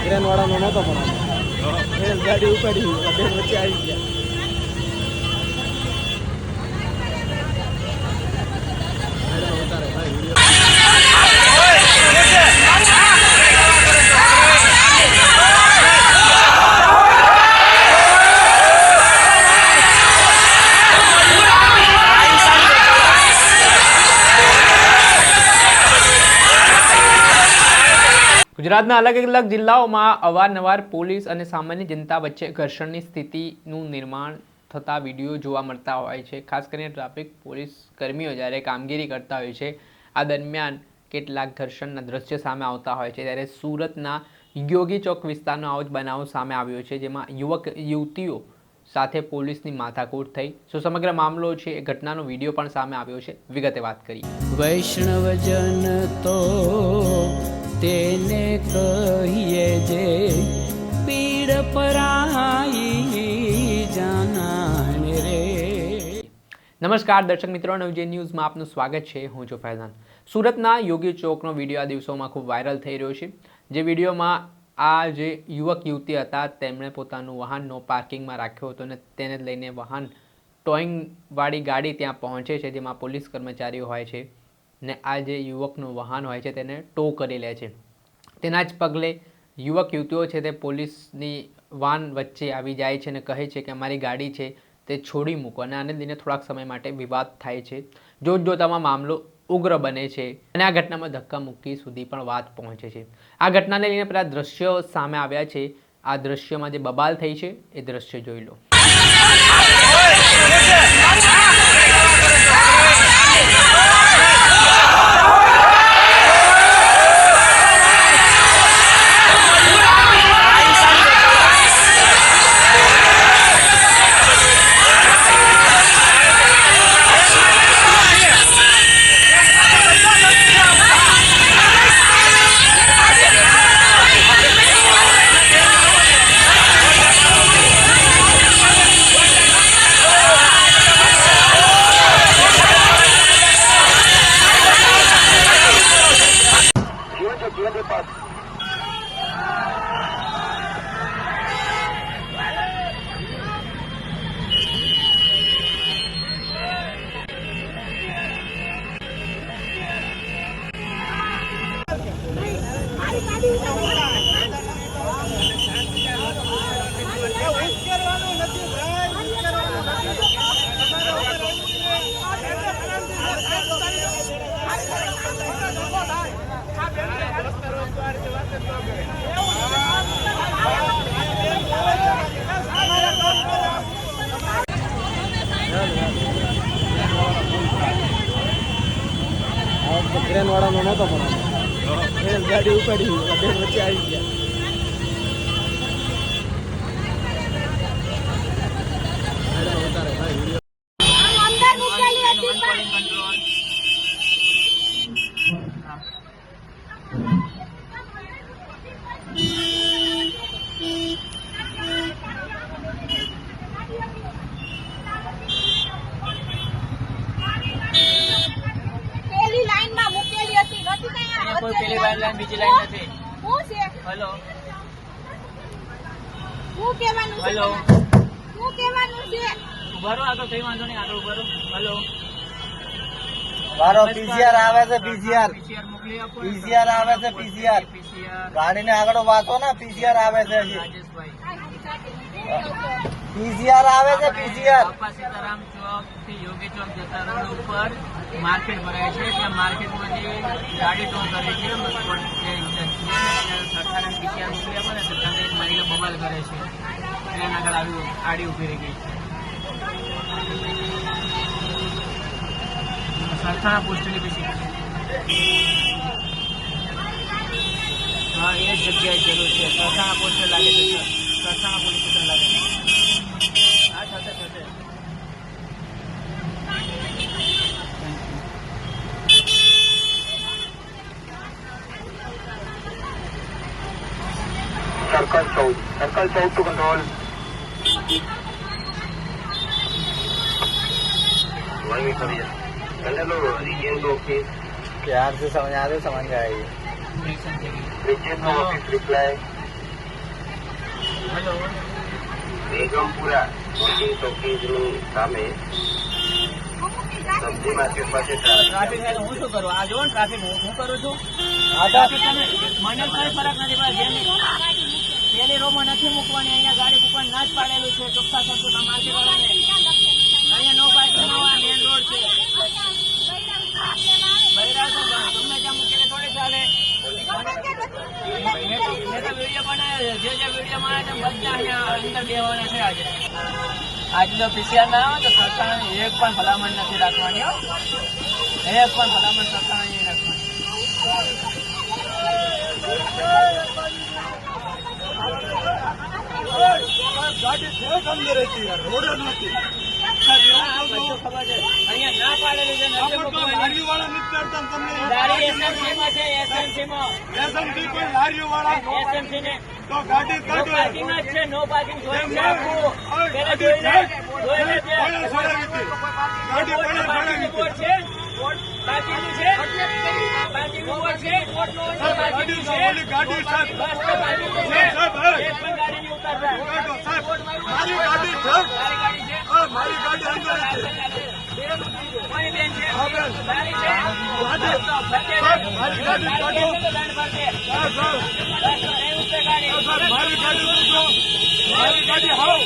Crane વાળાનો નહોતો પણ ગાડી ઉપાડી બે વચ્ચે આવી ગયા. ગુજરાતના અલગ અલગ જિલ્લાઓમાં અવારનવાર પોલીસ અને સામાન્ય જનતા વચ્ચે ઘર્ષણની સ્થિતિનું નિર્માણ થતા વિડીયો જોવા મળતા હોય છે. ખાસ કરીને ટ્રાફિક પોલીસ કર્મીઓ જ્યારે કામગીરી કરતા હોય છે આ દરમિયાન કેટલાક ઘર્ષણના દ્રશ્ય સામે આવતા હોય છે. ત્યારે સુરતના યોગી ચોક વિસ્તારનો આવો જ બનાવ સામે આવ્યો છે, જેમાં યુવક યુવતીઓ સાથે પોલીસની માથાકૂટ થઈ. સમગ્ર મામલો છે એ ઘટનાનો વિડીયો પણ સામે આવ્યો છે. વિગતે વાત કરીએ. વૈષ્ણવજન તો તેને કહીએ જે પીડ પરાઈ જાનાને રે. નમસ્કાર દર્શક મિત્રો, નવજે ન્યૂઝમાં આપનું સ્વાગત છે. હું છું ફૈઝાન. સુરતના યોગી ચોકનો વિડીયો આ દિવસોમાં ખૂબ વાયરલ થઈ રહ્યો છે. જે વિડીયોમાં આ જે યુવક યુવતી હતા તેમણે પોતાનું વાહન નો પાર્કિંગમાં રાખ્યો હતો અને તેને લઈને વાહન ટોઈંગવાળી ગાડી ત્યાં પહોંચે છે, જેમાં પોલીસ કર્મચારીઓ હોય છે ને આ જે યુવકનું વાહન હોય છે તેને ટો કરી લે છે. તેના જ પગલે યુવક યુવતીઓ છે તે પોલીસની વાન વચ્ચે આવી જાય છે અને કહે છે કે અમારી ગાડી છે તે છોડી મૂકો, અને આને લઈને થોડાક સમય માટે વિવાદ થાય છે. જોતજોતામાં મામલો ઉગ્ર બને છે અને આ ઘટનામાં ધક્કામુક્કી સુધી પણ વાત પહોંચે છે. આ ઘટનાને લઈને પેલા દ્રશ્યો સામે આવ્યા છે. આ દ્રશ્યમાં જે બબાલ થઈ છે એ દ્રશ્ય જોઈ લો. ક્રેન વાળાનો નહોતો પણ ગાડી ઉપાડી બે વચ્ચે આવી ગયા. પેલી લાઈન બીજી લાઈન નથી. હું છે? હેલો, હું કહેવાનું છે? હેલો, હું કહેવાનું છે? ઉભા રહો, આગળ કઈ વાંધો નહીં, આગળ ઉભા રહો. હેલો, મારો પીસીઆર આવે છે. પીસીઆર મોકલી આપો. પીસીઆર આવે છે. પીસીઆર ગાડીને આગળ વાંચો ને. પીસીઆર આવે છે. રાજેશભાઈ પીસીઆર આવે છે. પીસીઆર બાપા સીતારામ ચોક થી યોગી ચોક જતા રોડ ઉપર માર્કેટ ભરાય છે. ત્યાં માર્કેટમાં જે ગાડી ટો કરે છે સરકાર પીસીઆર મોકલી આપે ને તો ત્યાં એક મહિલા બબાલ કરે છે. એના આગળ ગાડી ઉભી રહી ગઈ છે. સરથાણા પોસ્ટની પીસી. હા, એ જ જગ્યાએ જરૂર છે. સરથાણા પોસ્ટર લાગે છે. સરથાણા પોલીસ સ્ટેશન લાગે છે. હા, થશે થશે. Circle 12 to control. One meter, yeah. Hello, region 2 please. प्यार से समझ आ रहे समझ आएगी. Reaction થઈ ગયું. Region office reply. Hello Begumpura મોટી ચોકીની સામે સબ્જી માર્કેટ પાસે ટ્રાફિક છે તો હું શું કરું? આ જો ને ટ્રાફિક હું કરું છું. આ ટ્રાફિક તમે મને કોઈ ફરક નથી પડે. પેલી રોમાં નથી મૂકવાની, અહીંયા ગાડી મૂકવાની ના જ પાડેલું છે ચોખ્ખા શબ્દોમાં માર્કેટ વાળાને. અહીંયા નો પાર્કિંગ નો આ મેન રોડ છે. બૈરા તો ગમે ત્યાં મૂકીને થોડી ચાલે. મેં તો વિડીયો બનાવ્યો છે. જે વિડીયોમાં આવે છે બધા અહીંયા અંદર બેહવાના છે. આજનો પીસીઆર ના આવે તો સરકારની એક પણ ભલામણ નથી રાખવાની. એક પણ ભલામણ સરકારે નહીં રાખવાની. ગાડી છે અંદર હતી યાર, રોડ જ નથી. ખબર છે અહીંયા ના પાડેલી છે નથી મૂકવાની. લારીવાળા નથી કરતા ને તમને ગાડી SMC માં છે. SMC માં એસએમસી કોઈ લારીવાળા SMC ને તો ગાડી નો કાઢો. પાર્કિંગ જ છે. નો પાર્કિંગ જોઈને આપવું. પેલા જોઈ લે કોણે છોડાવી હતી? ગાડી કોણે છોડાવી હતી? બોર્ડ છે. પાર્કિંગનું છે. પાર્કિંગનું બોર્ડ છે. ગાડી તો ઓલી ગાડી સાહેબ. બસ તો પાર્કિંગનું છે. એક પણ ગાડી નહીં ઉતારતા. ઉગાડો સાહેબ. મારી ગાડી છે. તારી ગાડી છે. હા, મારી ગાડી અંદર હતી. કોની બેન છે? હા, બેન. તારી છે. ગાડી. તો ફરતે સાહેબ, મારી ગાડી તારી કાઢો. બેન છે તો દંડ ભરશે. સાહેબ, સાહેબ. બસ તો નહીં ઉતરે ગાડી. સાહેબ, મારી ગાડી મૂકો. મારી ગાડી હાવ.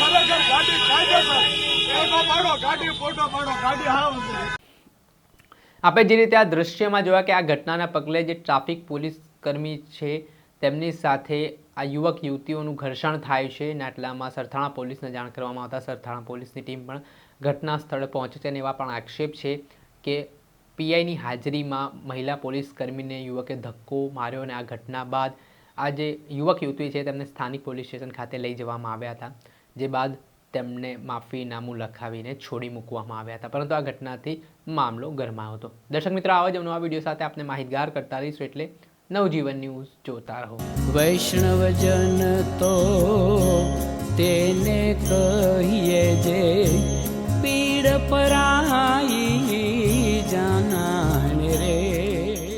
ખરેખર ગાડી કાયદેસર. ફોટો પાડો, ગાડી ફોટો પાડો, ગાડી હાવ અંદર. આપણે જે રીતે આ દૃશ્યમાં જોયા કે આ ઘટનાના પગલે જે ટ્રાફિક પોલીસ કર્મી છે તેમની સાથે આ યુવક યુવતીઓનું ઘર્ષણ થાય છે અને આટલામાં સરથાણા પોલીસને જાણ કરવામાં આવતા સરથાણા પોલીસની ટીમ પણ ઘટના સ્થળે પહોંચે છે અને એવા પણ આક્ષેપ છે કે પીઆઈની હાજરીમાં મહિલા પોલીસ કર્મીને યુવકે ધક્કો માર્યો અને આ ઘટના બાદ આ જે યુવક યુવતી છે તેમને સ્થાનિક પોલીસ સ્ટેશન ખાતે લઈ જવામાં આવ્યા હતા, જે બાદ તેમને માફીનામું લખાવીને છોડી મૂકવામાં આવ્યા હતા. પરંતુ આ ઘટનાથી મામલો ગરમાયો હતો. દર્શક મિત્રો, આવા જ નવા વિડીયો સાથે આપણે માહિતગાર કરતા રહીશું, એટલે નવજીવન ન્યૂઝ જોતા રહો. વૈષ્ણવજન તો તેને કહીએ જે પીડ પરાઈ.